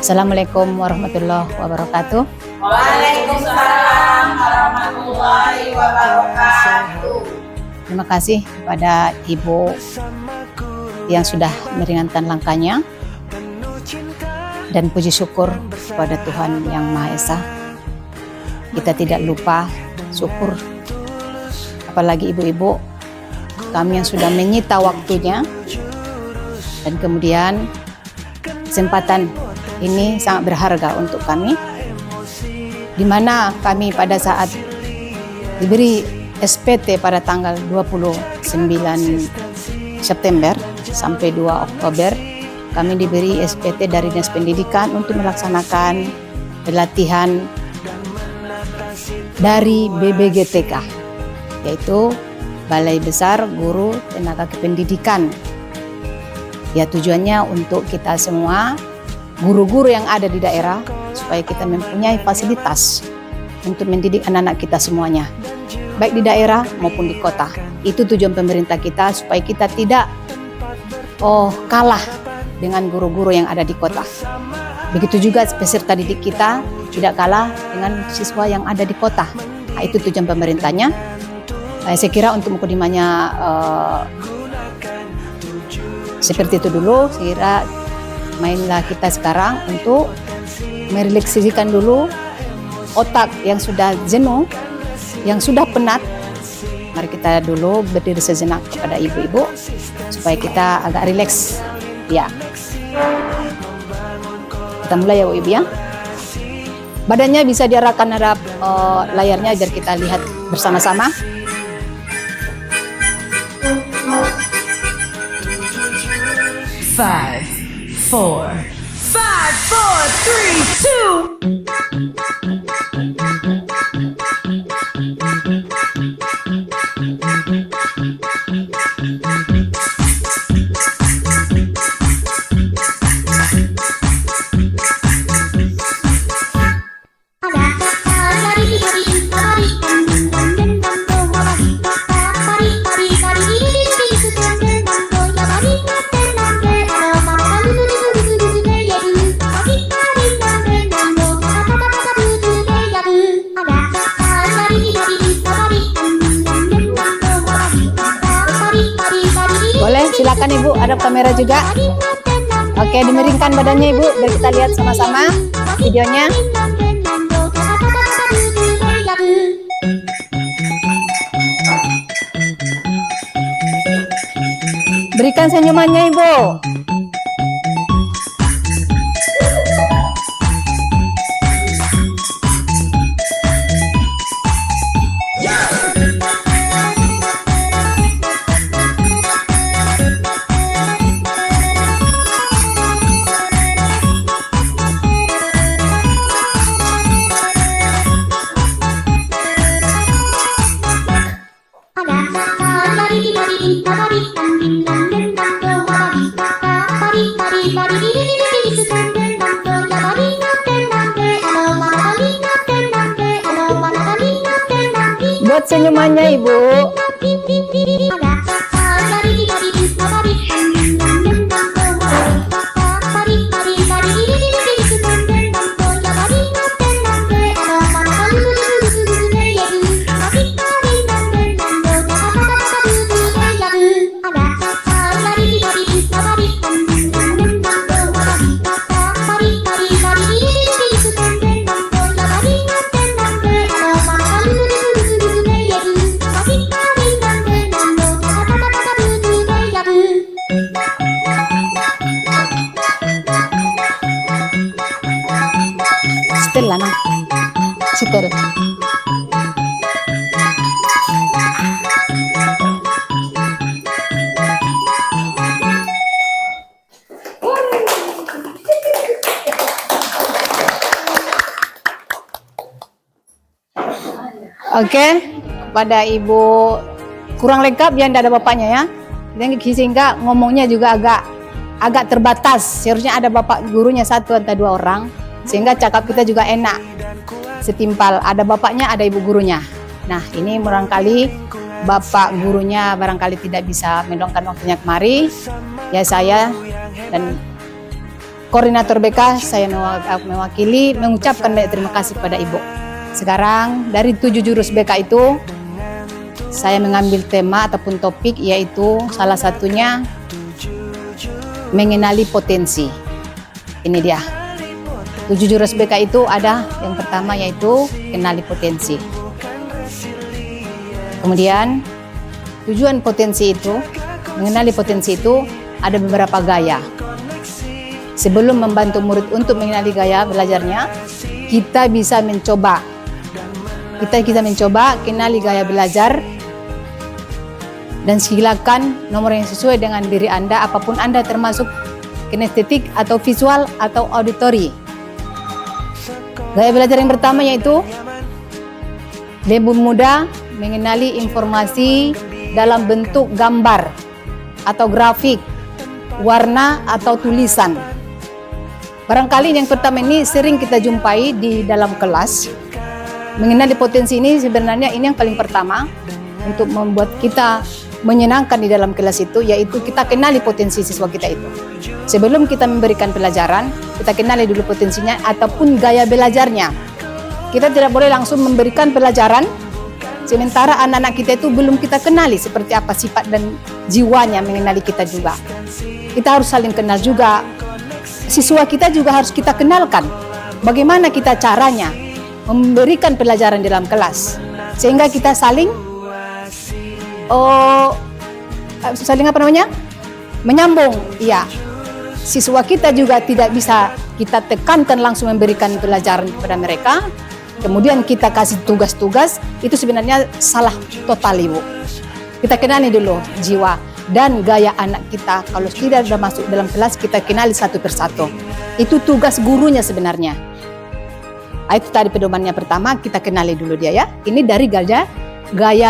Assalamualaikum warahmatullahi wabarakatuh. Waalaikumsalam warahmatullahi wabarakatuh. Terima kasih kepada Ibu yang sudah meringankan langkahnya, dan puji syukur kepada Tuhan Yang Maha Esa. Kita tidak lupa syukur, apalagi ibu-ibu kami yang sudah menyita waktunya, dan kemudian kesempatan ini sangat berharga untuk kami, di mana kami pada saat diberi SPT pada tanggal 29 September sampai 2 Oktober, kami diberi SPT dari Dinas Pendidikan untuk melaksanakan pelatihan dari BBGTK, yaitu Balai Besar Guru Tenaga Kependidikan. Ya, tujuannya untuk kita semua guru-guru yang ada di daerah, supaya kita mempunyai fasilitas untuk mendidik anak-anak kita semuanya, baik di daerah maupun di kota. Itu tujuan pemerintah kita, supaya kita tidak kalah dengan guru-guru yang ada di kota. Begitu juga peserta didik kita tidak kalah dengan siswa yang ada di kota. Nah, itu tujuan pemerintahnya. Saya kira untuk mukadimahnya seperti itu dulu. Saya kira mainlah kita sekarang untuk merelaksasikan dulu otak yang sudah jenuh, yang sudah penat. Mari kita dulu berdiri sejenak kepada ibu-ibu supaya kita agak rileks. Ya, kita mulai ya ibu ya. Badannya bisa diarahkan terhadap layarnya agar kita lihat bersama-sama. Five, four, 3, 2. Boleh, silakan Ibu, hadap kamera juga. Oke, dimiringkan badannya Ibu, biar kita lihat sama-sama videonya. Berikan senyumannya Ibu. Buat senyumannya Ibu. Setel lah, setel. Oke, kepada Ibu kurang lengkap yang tidak ada bapaknya ya, sehingga ngomongnya juga agak terbatas. Seharusnya ada bapak gurunya satu atau dua orang, sehingga cakap kita juga enak, setimpal. Ada bapaknya, ada ibu gurunya. Nah, ini barangkali bapak gurunya barangkali tidak bisa meluangkan waktunya kemari, ya saya dan koordinator BK, saya mewakili mengucapkan banyak terima kasih kepada Ibu. Sekarang dari 7 jurus BK itu, saya mengambil tema ataupun topik, yaitu salah satunya mengenali potensi. Ini dia. 7 jurus BK itu ada yang pertama yaitu kenali potensi. Kemudian tujuan potensi itu, mengenali potensi itu ada beberapa gaya. Sebelum membantu murid untuk mengenali gaya belajarnya, kita bisa mencoba kenali gaya belajar dan silakan nomor yang sesuai dengan diri Anda, apapun Anda, termasuk kinestetik atau visual atau auditori. Gaya belajar yang pertama yaitu lebih mudah mengenali informasi dalam bentuk gambar atau grafik, warna atau tulisan. Barangkali yang pertama ini sering kita jumpai di dalam kelas. Mengenali potensi ini sebenarnya ini yang paling pertama untuk membuat kita menyenangkan di dalam kelas itu, yaitu kita kenali potensi siswa kita itu. Sebelum kita memberikan pelajaran, kita kenali dulu potensinya ataupun gaya belajarnya. Kita tidak boleh langsung memberikan pelajaran sementara anak-anak kita itu belum kita kenali seperti apa sifat dan jiwanya, mengenali kita juga. Kita harus saling kenal juga. Siswa kita juga harus kita kenalkan bagaimana kita caranya memberikan pelajaran dalam kelas, sehingga kita saling menyambung. Iya, siswa kita juga tidak bisa kita tekankan langsung memberikan pelajaran kepada mereka, kemudian kita kasih tugas-tugas, itu sebenarnya salah total, Ibu. Kita kenali dulu jiwa dan gaya anak kita. Kalau tidak sudah masuk dalam kelas, kita kenali satu persatu. Itu tugas gurunya sebenarnya. Itu tadi pedomannya pertama, kita kenali dulu dia ya. Ini dari gaya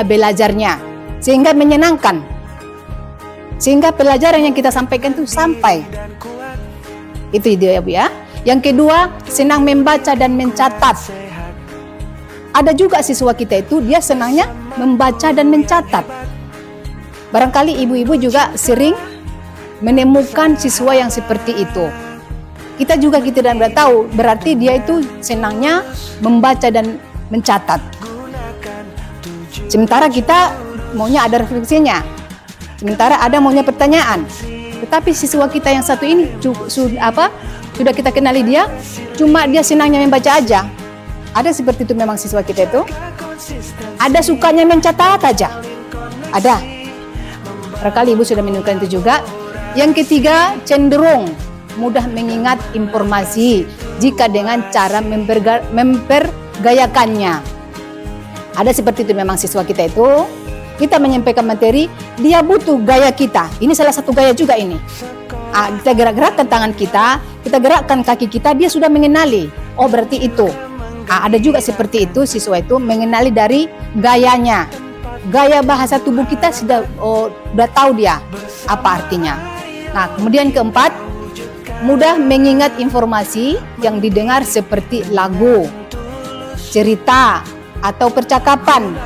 belajarnya, sehingga menyenangkan, sehingga pelajaran yang kita sampaikan itu sampai. Itu ide ya Bu ya. Yang kedua, senang membaca dan mencatat. Ada juga siswa kita itu dia senangnya membaca dan mencatat. Barangkali ibu-ibu juga sering menemukan siswa yang seperti itu. Kita tidak tahu, berarti dia itu senangnya membaca dan mencatat. Sementara kita maunya ada refleksinya, sementara ada maunya pertanyaan. Tetapi siswa kita yang satu ini sudah kita kenali dia, cuma dia senangnya membaca aja. Ada seperti itu memang siswa kita itu. Ada sukanya mencatat aja. Ada. Barangkali ibu sudah menemukan itu juga. Yang ketiga, cenderung mudah mengingat informasi jika dengan cara mempergayakannya. Ada seperti itu memang siswa kita itu. Kita menyampaikan materi, dia butuh gaya kita. Ini salah satu gaya juga ini. Kita gerak-gerakkan tangan kita gerakkan kaki kita, dia sudah mengenali. Oh berarti itu. Ada juga seperti itu, siswa itu mengenali dari gayanya. Gaya bahasa tubuh kita sudah tahu dia apa artinya. Nah, kemudian keempat, mudah mengingat informasi yang didengar seperti lagu, cerita, atau percakapan.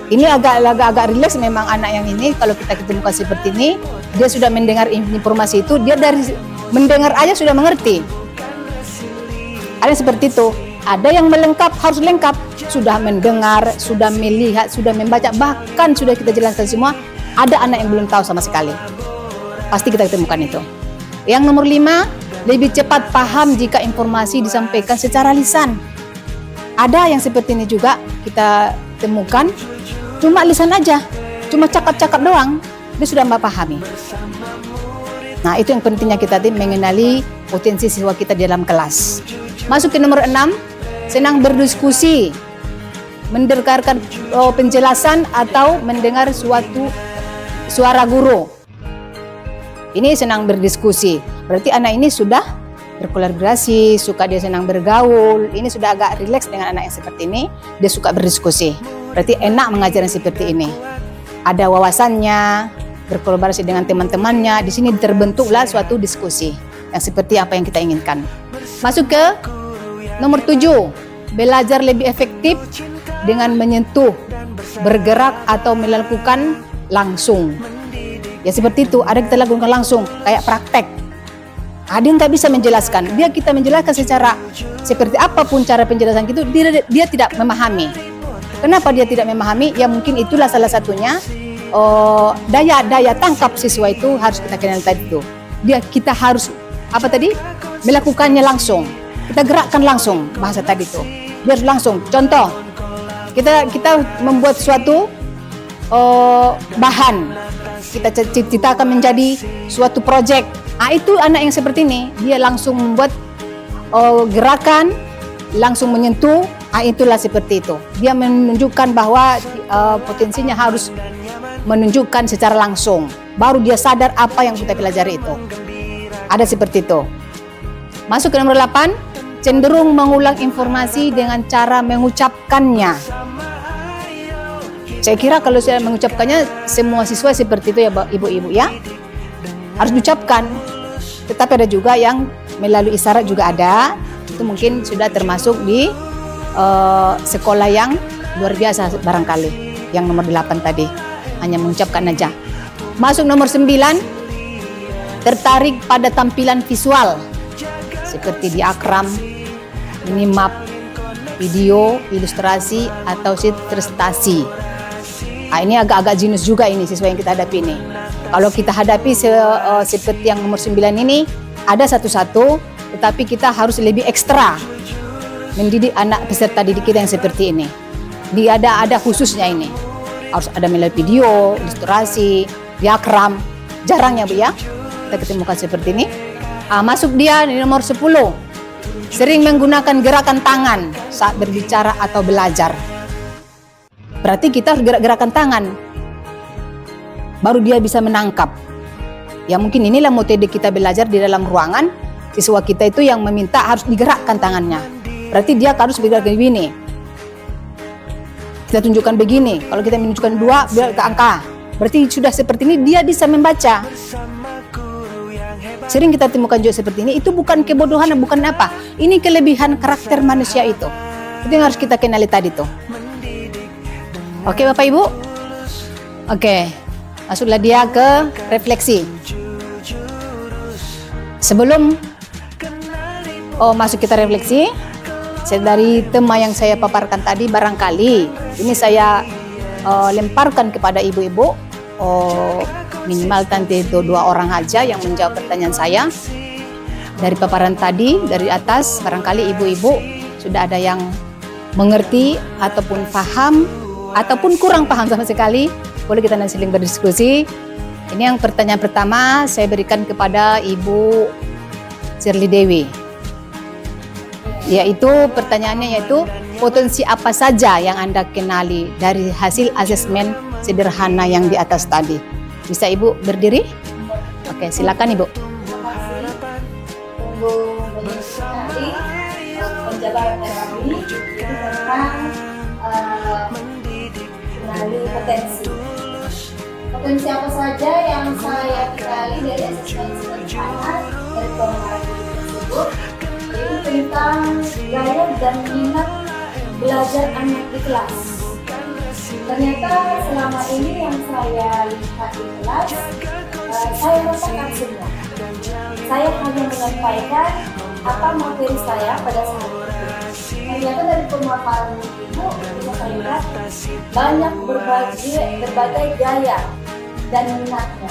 Ini agak rileks memang anak yang ini. Kalau kita ketemukan seperti ini, dia sudah mendengar informasi itu, dia dari mendengar aja sudah mengerti. Ada seperti itu. Ada yang harus lengkap, sudah mendengar, sudah melihat, sudah membaca, bahkan sudah kita jelaskan semua. Ada anak yang belum tahu sama sekali. Pasti kita temukan itu. Yang nomor 5, lebih cepat paham jika informasi disampaikan secara lisan. Ada yang seperti ini juga kita temukan, cuma lisan aja, cuma cakap-cakap doang, dia sudah memahami. Nah, itu yang pentingnya kita mengenali potensi siswa kita di dalam kelas. Masuk ke nomor 6, senang berdiskusi, mendengarkan penjelasan atau mendengar suatu suara guru. Ini senang berdiskusi. Berarti anak ini sudah berkolaborasi, dia senang bergaul. Ini sudah agak rileks dengan anak yang seperti ini. Dia suka berdiskusi. Berarti enak mengajar yang seperti ini. Ada wawasannya, berkolaborasi dengan teman-temannya. Di sini terbentuklah suatu diskusi yang seperti apa yang kita inginkan. Masuk ke nomor 7, belajar lebih efektif dengan menyentuh, bergerak atau melakukan langsung. Ya seperti itu, ada kita lakukan langsung, kayak praktek. Dia nggak bisa menjelaskan. Dia kita menjelaskan secara seperti apapun cara penjelasan itu, dia tidak memahami. Kenapa dia tidak memahami? Ya mungkin itulah salah satunya daya tangkap siswa itu harus kita kenal tadi itu. Kita harus melakukannya langsung. Kita gerakkan langsung bahasa tadi itu. Biar langsung. Contoh, kita membuat suatu bahan. Kita akan menjadi suatu proyek. Itu anak yang seperti ini, dia langsung membuat gerakan, langsung menyentuh. Itulah seperti itu. Dia menunjukkan bahwa potensinya harus menunjukkan secara langsung. Baru dia sadar apa yang kita pelajari itu. Ada seperti itu. Masuk ke nomor 8, cenderung mengulang informasi dengan cara mengucapkannya. Saya kira kalau saya mengucapkannya, semua siswa seperti itu ya ibu-ibu ya. Harus diucapkan. Tetapi ada juga yang melalui isyarat juga ada. Itu mungkin sudah termasuk di sekolah yang luar biasa barangkali. Yang nomor 8 tadi. Hanya mengucapkan aja. Masuk nomor 9. Tertarik pada tampilan visual. Seperti diagram, minimap, video, ilustrasi, atau prestasi. Ini agak-agak jenius juga ini siswa yang kita hadapi ini. Kalau kita hadapi seperti yang nomor 9 ini, ada satu-satu, tetapi kita harus lebih ekstra mendidik anak peserta didik kita yang seperti ini. Dia ada khususnya ini. Harus ada melalui video, ilustrasi, diagram. Jarang ya Bu ya, kita ketemukan seperti ini. Masuk dia di nomor 10. Sering menggunakan gerakan tangan saat berbicara atau belajar. Berarti kita harus gerakan tangan. Baru dia bisa menangkap. Ya mungkin inilah metode kita belajar di dalam ruangan. Siswa kita itu yang meminta harus digerakkan tangannya. Berarti dia harus bergerak begini. Kita tunjukkan begini. Kalau kita menunjukkan 2, biar ke angka. Berarti sudah seperti ini dia bisa membaca. Sering kita temukan juga seperti ini. Itu bukan kebodohan, bukan apa. Ini kelebihan karakter manusia itu. Itu yang harus kita kenali tadi tuh. Oke Bapak Ibu. Oke. Masuklah dia ke refleksi. Sebelum masuk kita refleksi, dari tema yang saya paparkan tadi, barangkali ini saya lemparkan kepada ibu-ibu, minimal nanti itu 2 orang aja yang menjawab pertanyaan saya. Dari paparan tadi, dari atas, barangkali ibu-ibu sudah ada yang mengerti ataupun paham, ataupun kurang paham sama sekali. Boleh kita nanti saling berdiskusi. Ini yang pertanyaan pertama saya berikan kepada Ibu Shirley Dewi. Yaitu pertanyaannya yaitu potensi apa saja yang Anda kenali dari hasil asesmen sederhana yang di atas tadi. Bisa Ibu berdiri? Oke, silakan Ibu. Terima kasih. Tunggu nanti penjabaran kami itu tentang kenali potensi. Potensi apa saja yang saya kenali dari asesmen sederhana dari pemahaman tersebut, yaitu tentang gaya dan minat belajar anak di kelas. Ternyata selama ini yang saya lihat di kelas, saya rasakan semua. Saya hanya menyampaikan apa materi saya pada saat itu. Ternyata dari pemaparan ibu bisa saya lihat banyak berbagai gaya dan minatnya.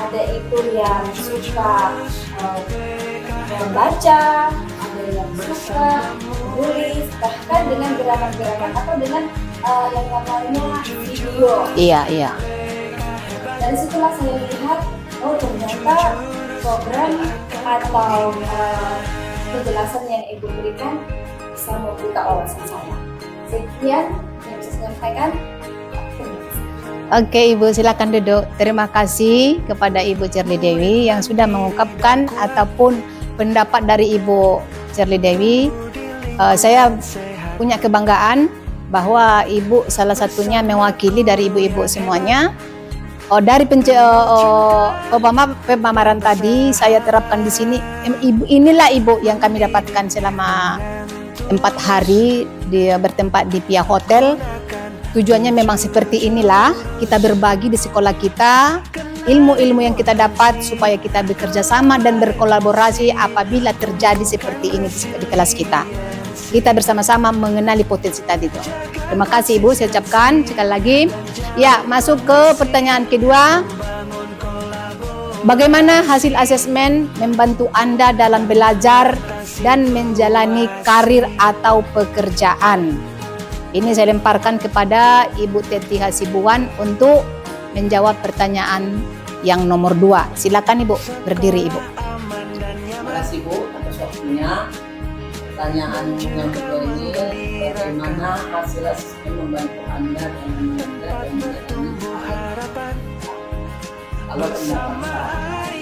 Ada itu yang suka membaca, ada yang suka menulis, bahkan dengan gerakan-gerakan atau dengan yang namanya video. Iya. Dari situlah saya lihat, ternyata program atau penjelasan yang ibu berikan bisa membuka wawasan saya. Sekian yang bisa saya sampaikan. Oke Ibu, silakan duduk. Terima kasih kepada Ibu Shirley Dewi yang sudah mengungkapkan ataupun pendapat dari Ibu Shirley Dewi. Saya punya kebanggaan bahwa Ibu salah satunya mewakili dari ibu-ibu semuanya. Dari pemaparan tadi saya terapkan di sini. Inilah Ibu yang kami dapatkan selama 4 hari bertempat di Pia Hotel. Tujuannya memang seperti inilah, kita berbagi di sekolah kita, ilmu-ilmu yang kita dapat supaya kita bekerja sama dan berkolaborasi apabila terjadi seperti ini di kelas kita. Kita bersama-sama mengenali potensi tadi itu. Terima kasih Ibu, saya ucapkan sekali lagi. Ya, masuk ke pertanyaan kedua. Bagaimana hasil asesmen membantu Anda dalam belajar dan menjalani karir atau pekerjaan? Ini saya lemparkan kepada Ibu Teti Hasibuan untuk menjawab pertanyaan yang nomor 2. Silakan Ibu, berdiri Ibu. Terima kasih Bu atas waktunya. Pertanyaan yang kedua ini, bagaimana hasil asesmen membantu Anda dalam belajar dan menjalani karir? Kalau pendapat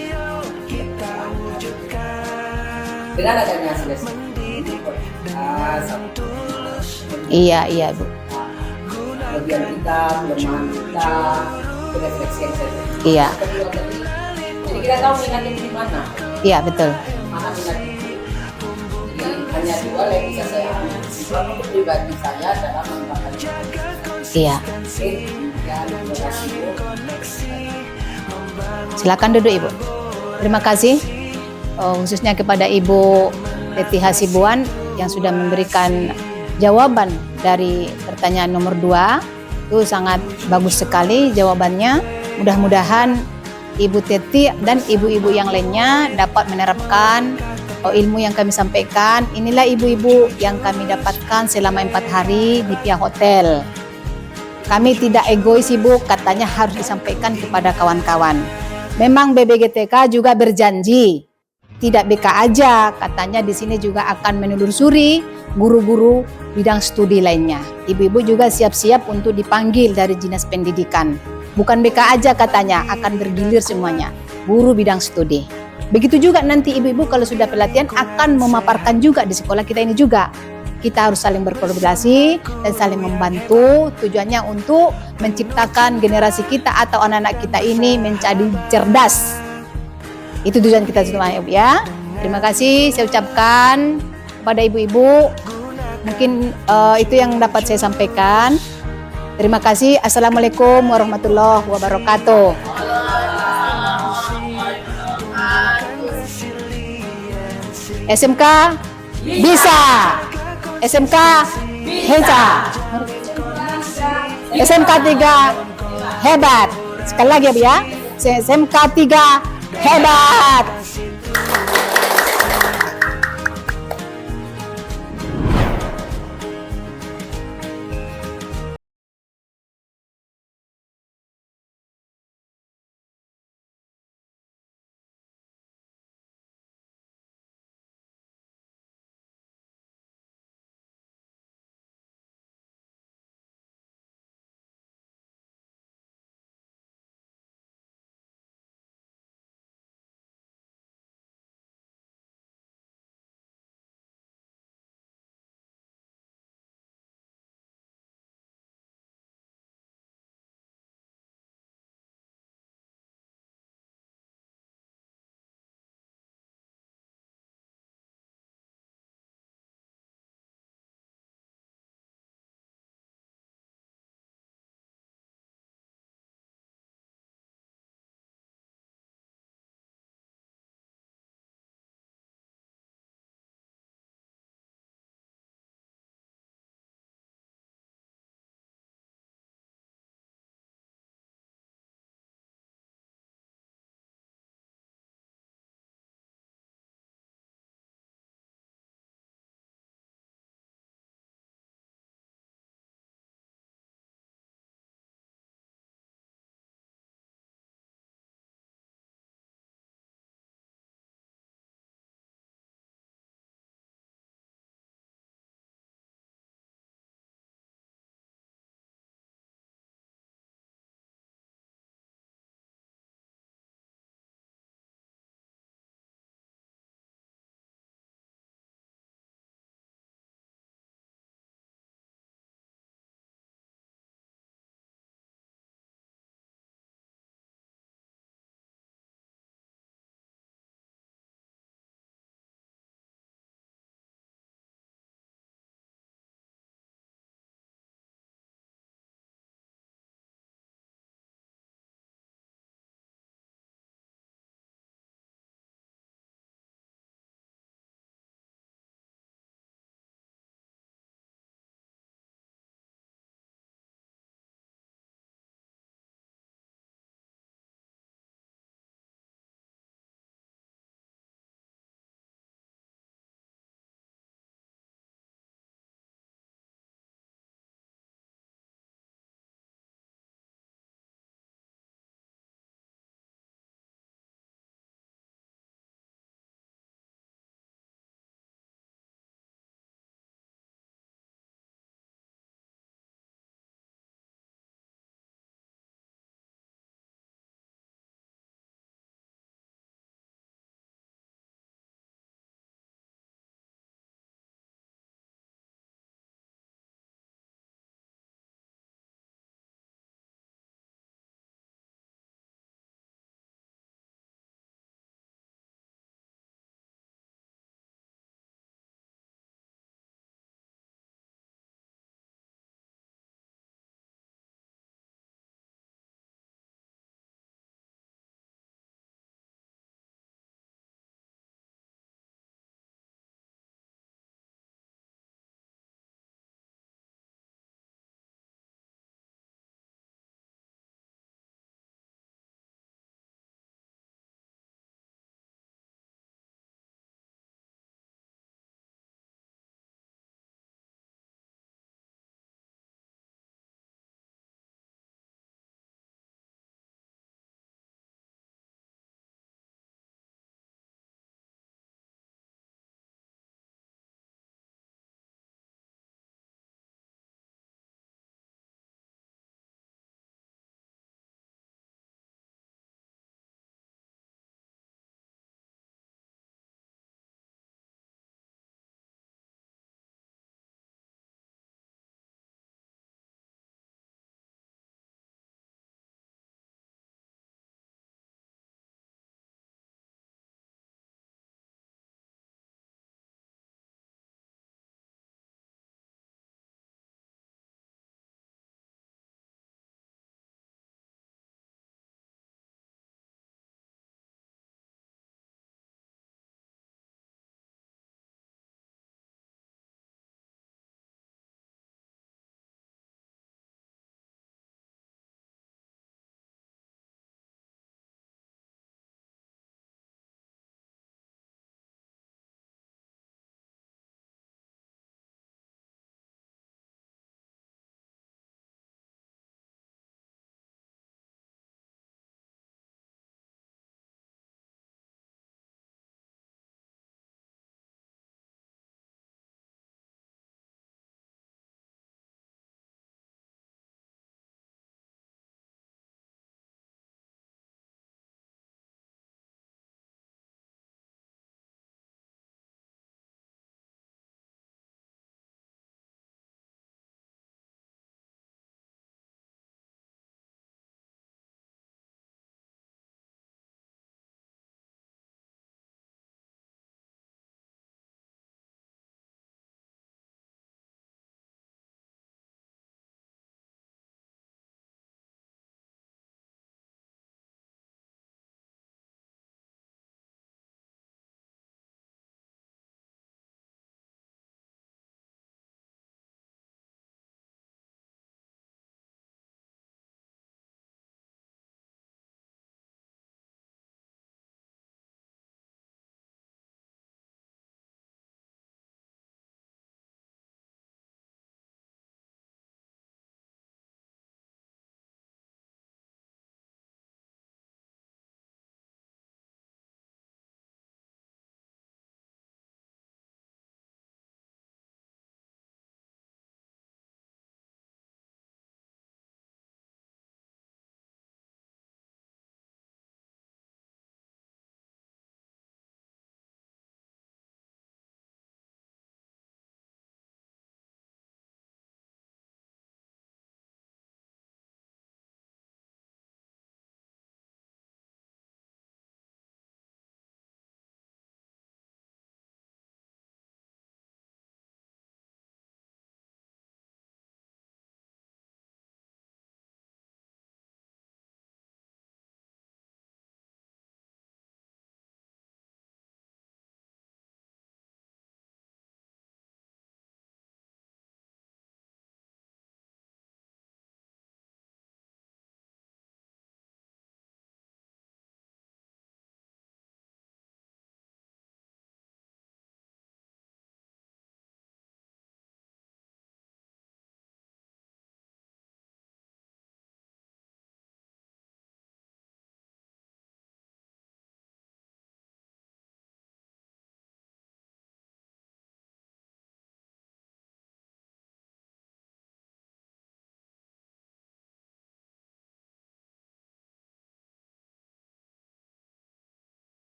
dengan adanya hasil asesmen ini Iya Bu. bagian kita, kelemahan kita, refleksi yang saya berikan. Iya. Kedua tadi, jadi kita tahu minatnya di mana, Iya betul. mana minat itu. Jadi hanya 2 yang bisa saya ambil kesimpulan untuk pribadi saya dalam mengembangkan Iya. ya, terima kasih Bu. Silakan duduk Ibu. Terima kasih khususnya kepada Ibu Teti Hasibuan yang sudah memberikan jawaban dari pertanyaan nomor 2. Itu sangat bagus sekali jawabannya. Mudah-mudahan Ibu Teti dan ibu-ibu yang lainnya dapat menerapkan ilmu yang kami sampaikan. Inilah ibu-ibu yang kami dapatkan selama 4 hari di pihak hotel. Kami tidak egois Ibu, katanya harus disampaikan kepada kawan-kawan. Memang BBGTK juga berjanji, tidak BK aja, katanya di sini juga akan menelusuri guru-guru bidang studi lainnya. Ibu-ibu juga siap-siap untuk dipanggil dari Dinas Pendidikan. Bukan BK aja katanya, akan bergilir semuanya, guru bidang studi. Begitu juga nanti ibu-ibu kalau sudah pelatihan akan memaparkan juga di sekolah kita ini juga. Kita harus saling berkolaborasi dan saling membantu, tujuannya untuk menciptakan generasi kita atau anak-anak kita ini menjadi cerdas. Itu tujuan kita semua ya. Terima kasih saya ucapkan kepada ibu-ibu. Mungkin itu yang dapat saya sampaikan. Terima kasih. Assalamualaikum warahmatullahi wabarakatuh. SMK bisa. SMK heja. SMK 3 hebat. Sekali lagi ya. SMK 3 hebat.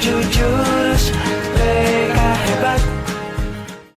jujur